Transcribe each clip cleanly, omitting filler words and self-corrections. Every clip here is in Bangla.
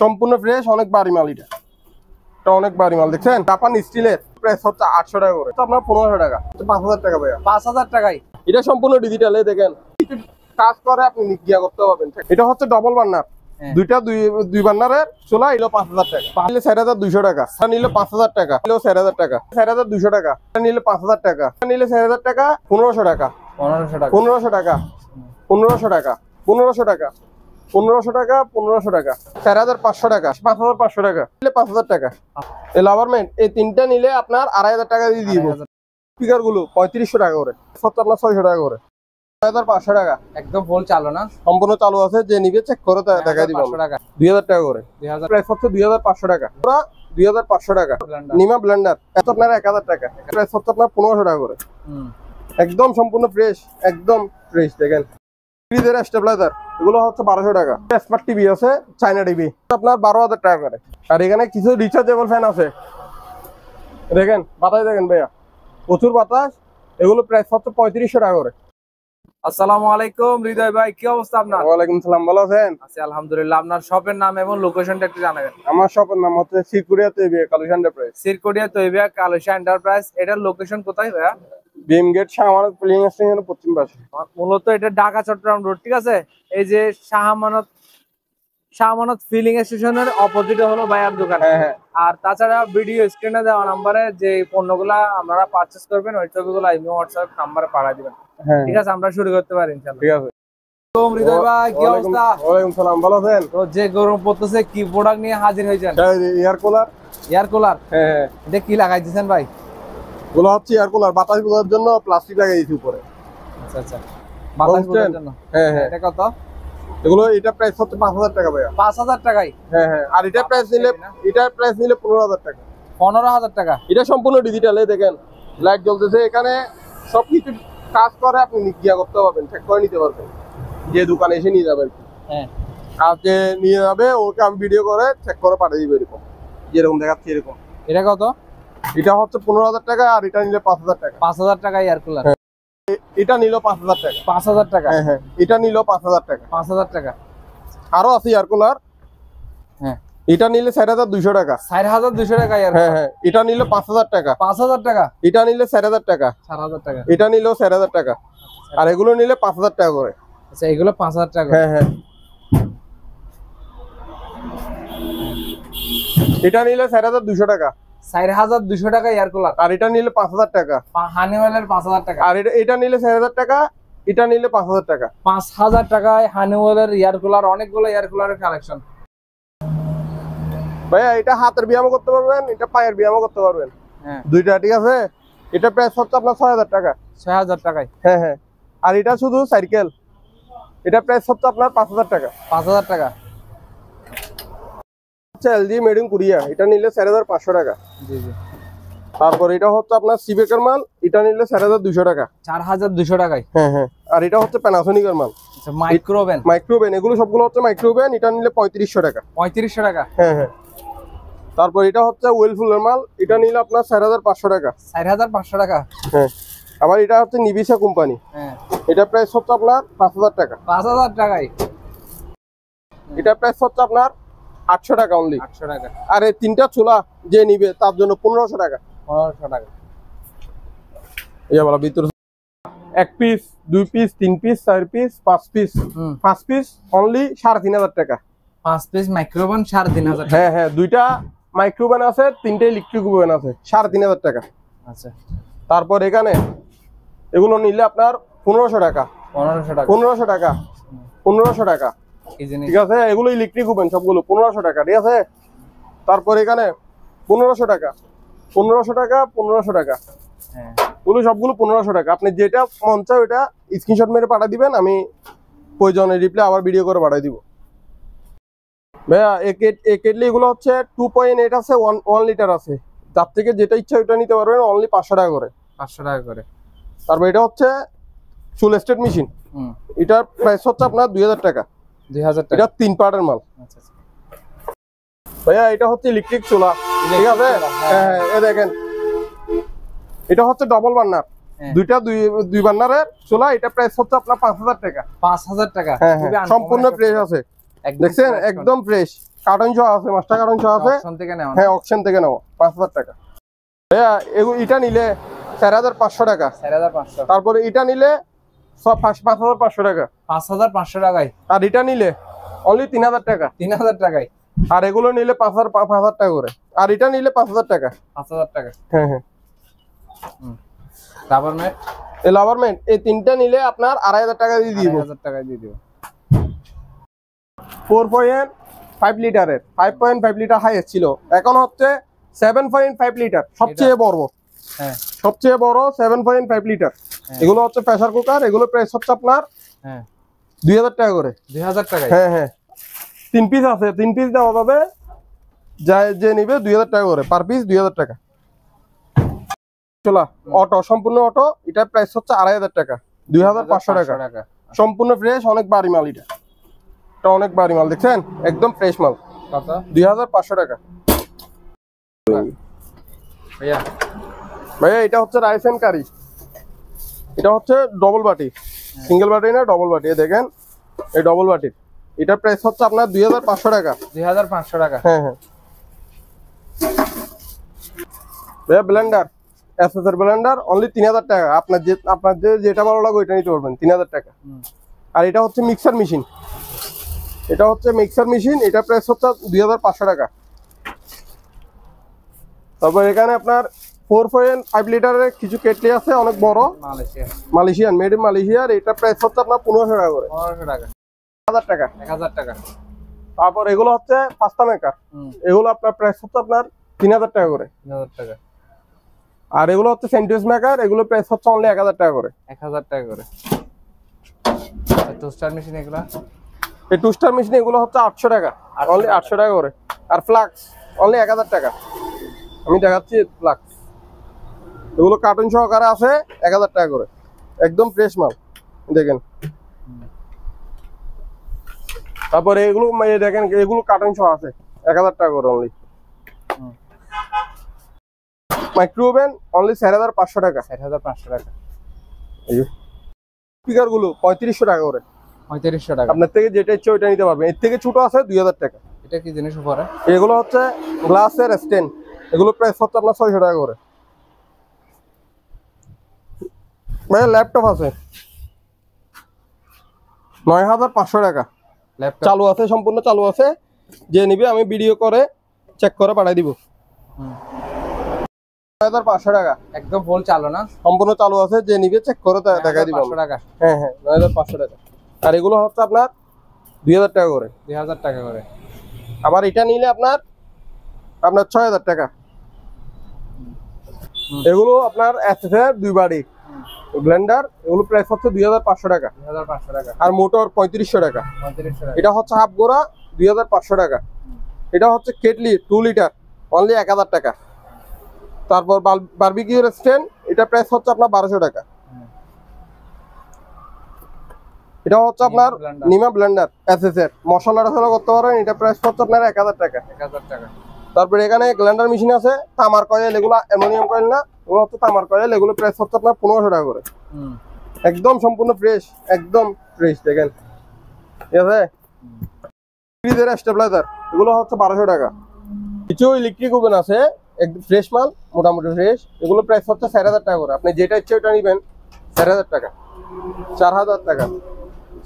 সম্পূর্ণ ফ্রেশ, অনেক বাড়ি মাল। এটা অনেক বাড়ি মাল, দেখছেন? জাপান স্টিলের, প্রাইস হচ্ছে 800 টাকা করে, আপনার 1500 টাকা, 5000 টাকা ভাইয়া। 5000 টাকায় এটা সম্পূর্ণ ডিজিটাল, দেখেন কাজ করে, আপনি গিয়া করতে পারবেন। এটা হচ্ছে ডবল বার্নার, দুইটা দুই বার্নারের চুলা, এলো 5000 টাকা, নিলে 4200 টাকা, নিলে 5000 টাকা, নিলেও 4000 টাকা, 4200 টাকা, নিলে 5000 টাকা, নিলে 4000 টাকা, 1500 টাকা, 1500 টাকা, 1500 টাকা, 1500 টাকা, 1500 টাকা, 1500 টাকা, 1500 টাকা, 4500 টাকা, 5500 টাকা, নিলে 5000 টাকা। এই লাভারমেন্ট, এই তিনটা নিলে আপনার 2500 টাকা দিয়ে দিব। স্পিকার গুলো 3500 টাকা করে, সব আপনার 600 টাকা করে, 6500 টাকা, একদম ফুল চালু না? সম্পূর্ণ চালু আছে, যে নিবে চেক করে দেখা দিব। 2000 টাকা করে, প্রাইস হচ্ছে 2500 টাকা, পুরো 2500 টাকা। নিমা ব্লেন্ডার এত আপনার 1000 টাকা, প্রাইস হচ্ছে আপনার 1500 টাকা করে। একদম সম্পূর্ণ ফ্রেশ, একদম ফ্রেশ। দেখেন ফ্রিজের স্টেবিলাইজার, এগুলো হচ্ছে 1200 টাকা। স্মার্ট টিভি আছে, চাইনা টিভি, আপনার 12000 টাকা করে। আর এখানে কিছু রিচার্জেবল ফ্যান আছে, দেখেন বাতাস, দেখেন ভাইয়া প্রচুর বাতাস। এগুলো প্রাইস হচ্ছে 3500 টাকা করে। আসসালামু আলাইকুম হৃদয় ভাই, কি অবস্থা আপনার? ওয়ালাইকুম সালাম, ভালো আছেন? আছি আলহামদুলিল্লাহ। আপনার শপের নাম এবং লোকেশনটা একটু জানাবেন। আমার শপের নাম হচ্ছে সিরকুরিয়া তৈবিয়া কালুশা এন্টারপ্রাইজ। সিরকোডিয়া তৈবিয়া কালুশা এন্টারপ্রাইজ। এটার লোকেশন কোথায় ভাইয়া? বিম গেট শাহমানত প্লেইং স্টেশনের পশ্চিম পাশে। মূলত এটা ঢাকা চট্টগ্রাম রোড, ঠিক আছে? এই যে শাহমানত ফিলিং স্টেশনের অপোজিটে হলো ভাইয়ার দোকান। আর তাছাড়া ভিডিও স্ক্রিনে দেওয়া নম্বরে যে পণ্যগুলা আপনারা পারচেজ করবেন, ওই ছবিগুলো ইমো হোয়াটসঅ্যাপ নাম্বারে পাঠিয়ে দিবেন। ঠিক আছে, আমরা শুরু করতে পারি ইনশাআল্লাহ। ঠিক আছে। হৃদয় ভাই, কি অবস্থা? ওয়ালাইকুম সালাম, ভালো আছেন? তো যে গরম পড়তেছে, কি প্রোডাক্ট নিয়ে হাজির হয়েছেন? Air cooler. Air cooler? হ্যাঁ। এটা কি লাগাই দিয়েছেন ভাই? গুলো হচ্ছে এয়ার কুলার, বাতাস বোঝার জন্য প্লাস্টিক লাগাই দিয়েছি উপরে। আচ্ছা আচ্ছা, বাতাস বোঝার জন্য। হ্যাঁ হ্যাঁ। এটা কত? এগুলো এটা প্রাইস হচ্ছে 5000 টাকা ভাইয়া। 5000 টাকায়? হ্যাঁ হ্যাঁ। আর এটা প্রাইস নিলে 15000 টাকা। 15000 টাকা? এটা সম্পূর্ণ ডিজিটাল, দেখেন লাইট জ্বলতেছে, এখানে সবকিছু কাজ করে, আপনি গিয়া করতে পারবেন, চেক করে নিতে পারবেন, যে দোকানে এসে নিয়ে যাবেন। হ্যাঁ, আজকে নিয়ে যাবে, ওকে আমি ভিডিও করে চেক করে পাঠিয়ে দিব, এরকম যেরকম দেখাচ্ছি এরকম। এটা কত? এটা হচ্ছে 15000 টাকা, আর এটা নিলে 5000 টাকা। 5000 টাকা এয়ার কুলার? এটা নিল 5000 টাকা। 5000 টাকা? হ্যাঁ হ্যাঁ। এটা নিল 5000 টাকা। 5000 টাকা। আরো আছে এয়ার কুলার। হ্যাঁ, এটা নিলে 4200 টাকা। 4200 টাকা এয়ার? হ্যাঁ হ্যাঁ। এটা নিল 5000 টাকা। 5000 টাকা? এটা নিলে 4000 টাকা। 4000 টাকা? এটা নিল 4000 টাকা। আর এগুলো নিলে 5000 টাকা করে। আচ্ছা, এগুলো 5000 টাকা? হ্যাঁ হ্যাঁ। এটা নিলে 4200 টাকা। 4200 টাকা এয়ার কুলার? আর এটা নিলে 5000 টাকা। হানিওয়েলের 5000 টাকা? আর এটা নিলে 4000 টাকা। এটা নিলে 5000 টাকা। 5000 টাকায় হানিওয়েলের এয়ার কুলার, অনেকগুলো এয়ার কুলারের কালেকশন। ভাইয়া এটা হাতের ব্যায়ামও করতে পারবেন, এটা পায়ের ব্যায়ামও করতে পারবেন। হ্যাঁ, দুইটা, ঠিক আছে? এটা প্রাইস হচ্ছে আপনার 6000 টাকা। 6000 টাকায়? হ্যাঁ হ্যাঁ। আর এটা শুধু সাইকেল, এটা প্রাইস হচ্ছে আপনার 5000 টাকা। 5000 টাকা? এলজি মেড ইন কোরিয়া, এটা নিলে 4500 টাকা। জি জি। তারপর এটা হচ্ছে আপনার সিবেকের মাল, এটা নিলে 4200 টাকা। 4200 টাকায়? হ্যাঁ হ্যাঁ। আর এটা হচ্ছে প্যানাসোনিকের মাল। আচ্ছা, মাইক্রোওভেন? মাইক্রোওভেন, এগুলো সবগুলো হচ্ছে মাইক্রোওভেন, এটা নিলে 3500 টাকা। 3500 টাকা? হ্যাঁ হ্যাঁ। তারপর এটা হচ্ছে ওয়েলফুলের মাল, এটা নিলে আপনার 4500 টাকা। 4500 টাকা? হ্যাঁ। আবার এটা হচ্ছে নিবিসা কোম্পানি। হ্যাঁ। এটা প্রাইস হচ্ছে আপনার 5000 টাকা। 5000 টাকায়? এটা প্রাইস হচ্ছে আপনার 800 টাকা অনলি। 800 টাকা? আর এই তিনটা চুলা যে নিবে তার জন্য 1500 টাকা। 1500 টাকা? এই বলা ভিতর 1 piece, 2 piece, 3 piece, 4 piece, 5 piece. 5 piece only 3500 টাকা। 5 পিস মাইক্রোওভেন 3500 টাকা? হ্যাঁ হ্যাঁ। দুইটা মাইক্রোওভেন আছে, তিনটে ইলেকট্রিক ওভেন আছে, 3500 টাকা। আচ্ছা। তারপর এখানে এগুলো নিলে আপনার 1500 টাকা। 1500 টাকা? 1500 টাকা। 1500 টাকা। ঠিক আছে? এগুলো ইলেকট্রিক ওভেন সবগুলো 1500 টাকা, ঠিক আছে? তারপর এখানে 1500 টাকা, 1500 টাকা, 1500 টাকা। হ্যাঁ, এগুলো সবগুলো 1500 টাকা। আপনি যেটা মন চায় ওটা স্ক্রিনশট মেরে পাঠিয়ে দিবেন, আমি প্রয়োজনে রিপ্লাই আবার ভিডিও করে পাঠিয়ে দিব। ভাইয়া এই কেটলি এগুলো হচ্ছে 2.8 আছে, 1 লিটার আছে, তার থেকে যেটা ইচ্ছা ওটা নিতে পারবেন, অনলি 500 টাকা করে। 500 টাকা করে? তারপর এটা হচ্ছে চুল স্টেট মেশিন, এটার প্রাইস হচ্ছে আপনার 2000 টাকা। 2000 টাকা? এটা 3 পার্টের মাল। আচ্ছা আচ্ছা। ভাইয়া এটা হচ্ছে ইলেকট্রিক চুলা, ঠিক আছে? হ্যাঁ, এই দেখেন এটা হচ্ছে ডবল বার্নার, দুইটা দুই বার্নারের চুলা, এটা প্রাইস হচ্ছে আপনার 5000 টাকা। 5000 টাকা? হ্যাঁ হ্যাঁ। সম্পূর্ণ ফ্রেশ আছে, দেখছেন? একদম ফ্রেশ। কার্টন সহ আছে, মাস্টার কার্টন সহ আছে। অপশন থেকে নেওয়া? হ্যাঁ, অকশন থেকে নেওয়া। 5000 টাকা। ভাইয়া এটা নিলে 4500 টাকা। 4500। তারপরে এটা নিলে সব 5500 টাকা। 5500 টাকায়। আর এটা নিলে অনলি 3000 টাকা। 3000 টাকায়। আর এগুলো নিলে 5000 টাকা করে। আর এটা নিলে 5000 টাকা। 5000 টাকা। হ্যাঁ হ্যাঁ। রাবার ম্যাট, এই রাবার ম্যাট এই তিনটা নিলে আপনার 2500 টাকা দিয়ে দিব। 2500 টাকা দিয়ে দিব। 4.5 লিটারের 5.5 লিটার হাইয়েস্ট ছিল, এখন হচ্ছে 7.5 লিটার সবচেয়ে বড়। হ্যাঁ, সবচেয়ে বড় 7.5 লিটার। এগুলো হচ্ছে প্রেসার কুকার। এগুলো প্রাইস হচ্ছে আপনার হ্যাঁ 2000 টাকা করে। 2000 টাকায়। হ্যাঁ হ্যাঁ, 3 পিস আছে, 3 পিস দেওয়া যাবে। যে নিবে 2000 টাকা করে, পার পিস 2000 টাকা। চলা অটো, সম্পূর্ণ অটো, এটা প্রাইস হচ্ছে 2500 টাকা। 2500 টাকা সম্পূর্ণ ফ্রেশ। অনেক বাড়ি মাল এটা অনেক বাড়ি মাল, দেখছেন একদম ফ্রেশ মাল। কত? 2500 টাকা। ভাইয়া ভাইয়া এটা হচ্ছে রাইস এন্ড কারি। এটা হচ্ছে ডবল বাটি, সিঙ্গেল বাটি না, ডবল বাটি। দেখেন এই ডবল বাটির এটা প্রাইস হচ্ছে আপনার 2500 টাকা। 2500 টাকা। হ্যাঁ হ্যাঁ। ভাইয়া ব্লেন্ডার, এসএসআর ব্লেন্ডার অনলি 3000 টাকা। আপনার যেটা ভালো লাগে ওইটা নিতে পারবেন, 3000 টাকা। আর এটা হচ্ছে মিক্সার মেশিন। এটা হচ্ছে মিক্সার মেশিন, এটা প্রাইস হচ্ছে 2500 টাকা। তারপর এখানে আপনার 4.5 লিটারের কিছু কেটলি আছে, অনেক বড়, মালয়েশিয়ান, মেড ইন মালয়েশিয়ার। এটা প্রাইস হচ্ছে আপনার 1500 টাকা করে। 1500 টাকা। 1000 টাকা। 1000 টাকা। তারপর এগুলো হচ্ছে পাস্তা মেকার। এগুলো আপনার প্রাইস হচ্ছে আপনার 3000 টাকা করে। 3000 টাকা। আর এগুলো হচ্ছে স্যান্ডউইচ মেকার। এগুলো প্রাইস হচ্ছে অনলি 1000 টাকা করে। 1000 টাকা করে। আর টোস্টার মেশিন এগুলো? এই টোস্টার মেশিন এগুলো হচ্ছে 800 টাকা, অনলি 800 টাকা করে। আর ফ্লাক্স অনলি 1000 টাকা। আমি দেখাচ্ছি ফ্লাক্স, এগুলো কার্টুন সহকারে আছে 1000 টাকা করে, একদম ফ্রেশ মাল দেখেন। তারপরে এগুলো দেখেন, এগুলো কার্টুন সহ আছে 1000 টাকা করে অনলি। মাইক্রো ওভেন অনলি 4500 টাকা। 4500 টাকা। এই স্পিকার গুলো 3500 টাকা করে। 3500 টাকা। আপনার থেকে যেটা ইচ্ছে ওইটা নিতে পারবেন। এর থেকে ছোট আছে 2000 টাকা। এটা কি জিনিস উপরে? এগুলো হচ্ছে গ্লাসের স্ট্যান্ড। এগুলো প্রাইস হচ্ছে আপনার 600 টাকা করে। ভাই ল্যাপটপ আছে 9500 টাকা। ল্যাপটপ চালু আছে, সম্পূর্ণ চালু আছে। যে নিবে আমি ভিডিও করে চেক করে পাঠিয়ে দিব। 9500 টাকা একদম ফুল চালু না? সম্পূর্ণ চালু আছে, যে নিবে চেক করে দেখাই দিব। 500 টাকা। হ্যাঁ হ্যাঁ, 9500 টাকা। আর এগুলো হচ্ছে আপনার 2000 টাকা করে। 2000 টাকা করে। আবার এটা নিলে আপনার 6000 টাকা। এগুলো আপনার এসএসআর 2 বাড়ি ব্লেন্ডার, এগুলো প্রাইস হচ্ছে 2500 টাকা। 2500 টাকা। আর মোটর 3500 টাকা। 3500 টাকা। এটা হচ্ছে হাফ গোড়া 2500 টাকা। এটা হচ্ছে কেটলি 2 লিটার অনলি 1000 টাকা। তারপর বারবিকিউ স্ট্যান্ড, এটা প্রাইস হচ্ছে আপনার 1200 টাকা। এটা হচ্ছে আপনার নিমা ব্লেন্ডার এসএসআর, মশলা টসলা করতে পারেন। এটা প্রাইস হচ্ছে আপনার 1000 টাকা। 1000 টাকা। তারপরে এখানে গ্রাইন্ডার মেশিন আছে, তামার কয়েল, এগুলো অ্যালুমিনিয়াম কয়েল না, এগুলো হচ্ছে তামার কয়েল। এগুলো প্রাইস হচ্ছে আপনার 1500 টাকা করে। একদম সম্পূর্ণ ফ্রেশ, একদম ফ্রেশ দেখেন, ঠিক আছে। ফ্রিজের স্টেবিলাইজার এগুলো হচ্ছে 1200 টাকা। কিছু ইলেকট্রিক ওভেন আছে একদম ফ্রেশ মাল, মোটামুটি ফ্রেশ। এগুলো প্রাইস হচ্ছে 4000 টাকা করে। আপনি যেটা ইচ্ছে ওটা নেবেন 4000 টাকা, 4000 টাকা,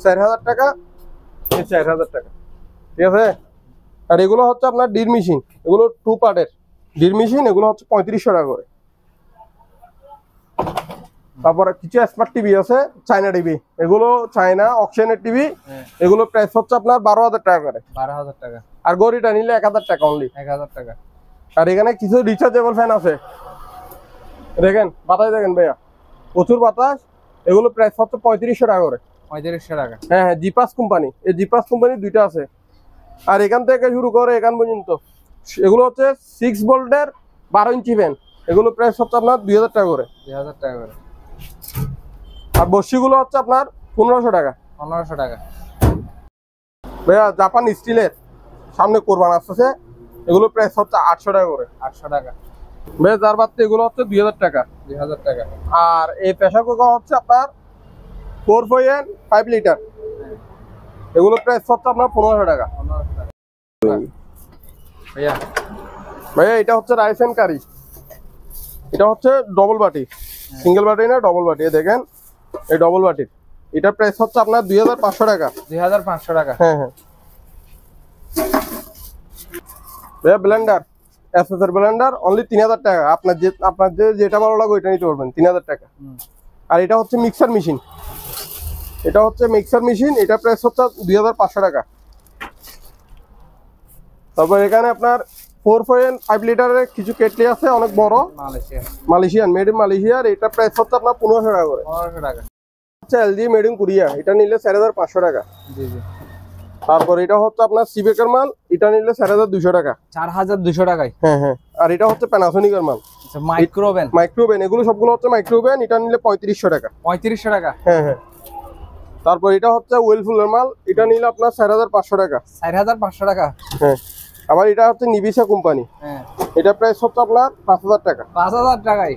4000 টাকা, 4000 টাকা, ঠিক আছে। আর এগুলো হচ্ছে আপনার ডির মেশিন, এগুলো 2 পার্টের ডির মেশিন। এগুলো হচ্ছে 3500 টাকা করে। তারপরে কিছু স্মার্ট টিভি আছে, চায়না টিভি, এগুলো চায়না অকশনের টিভি। এগুলো প্রাইস হচ্ছে আপনার 12000 টাকা করে। 12000 টাকা। আর গড়িটা নিলে 1000 টাকা অনলি। 1000 টাকা। আর এখানে কিছু রিচার্জেবল ফ্যান আছে, দেখেন বাতাস দেখেন ভাইয়া, প্রচুর বাতাস। এগুলো প্রাইস হচ্ছে 3500 টাকা করে। 3500 টাকা। হ্যাঁ হ্যাঁ, জিপাস কোম্পানি, এই জিপাস কোম্পানি 2টা আছে। আর এখান থেকে শুরু করে এখান পর্যন্ত এগুলো হচ্ছে 6 ভোল্টের 12 ইঞ্চি ফ্যান। এগুলো প্রাইস হচ্ছে আপনার 2000 টাকা করে। 2000 টাকা করে। আর বর্ষিগুলো হচ্ছে আপনার 1500 টাকা। 1500 টাকা। ভাইয়া জাপান স্টিলের সামনে কোরবান আসতেছে, এগুলো প্রাইস হচ্ছে 800 টাকা করে। 800 টাকা। ভাইয়া যার বাদতে এগুলো হচ্ছে 2000 টাকা। 2000 টাকা। আর এই প্রেসার কুকার হচ্ছে আপনার 4.5 লিটার, এগুলো প্রাইস হচ্ছে আপনার 1500 টাকা। 1500 টাকা। ভাইয়া ভাইয়া এটা হচ্ছে রাইস এন্ড কারি, এটা হচ্ছে ডবল বাটি, সিঙ্গেল বাটি না ডবল বাটি। দেখেন এই ডবল বাটির এটার প্রাইস হচ্ছে আপনার 2500 টাকা। 2500 টাকা। হ্যাঁ হ্যাঁ ভাইয়া ব্লেন্ডার, এসএসআর ব্লেন্ডার অনলি 3000 টাকা। আপনার যেটা ভালো লাগে ওইটা নিতে পারবেন 3000 টাকা। আর এটা হচ্ছে মিক্সার মেশিন, এটা হচ্ছে মিক্সার মেশিন, এটা প্রাইস হচ্ছে 2500 টাকা। তারপর এখানে আপনার 4.5 লিটারের কিছু কেটলি আছে অনেক বড়, মালয়েশিয়ান, মেড ইন মালয়েশিয়ার। এটা প্রাইস হচ্ছে আপনার 1500 টাকা করে। 1500 টাকা। হচ্ছে এলজি মেড ইন কোরিয়া, এটা নিলে 4500 টাকা। জি জি। তারপর এটা হচ্ছে আপনার সিবেকের মাল, এটা নিলে 4200 টাকা। 4200 টাকায়। হ্যাঁ হ্যাঁ। আর এটা হচ্ছে প্যানাসোনিকের মাল, আচ্ছা মাইক্রোওভেন। মাইক্রোওভেন, এগুলো সবগুলো হচ্ছে মাইক্রোওভেন, এটা নিলে 3500 টাকা। 3500 টাকা। হ্যাঁ হ্যাঁ। তারপর এটা হচ্ছে ওয়েলফুলের মাল, এটা নিলে আপনার 4500 টাকা। 4500 টাকা। হ্যাঁ। আবার এটা হচ্ছে নিবিসা কোম্পানি, হ্যাঁ, এটা প্রাইস হচ্ছে আপনার 5000 টাকা। 5000 টাকায়।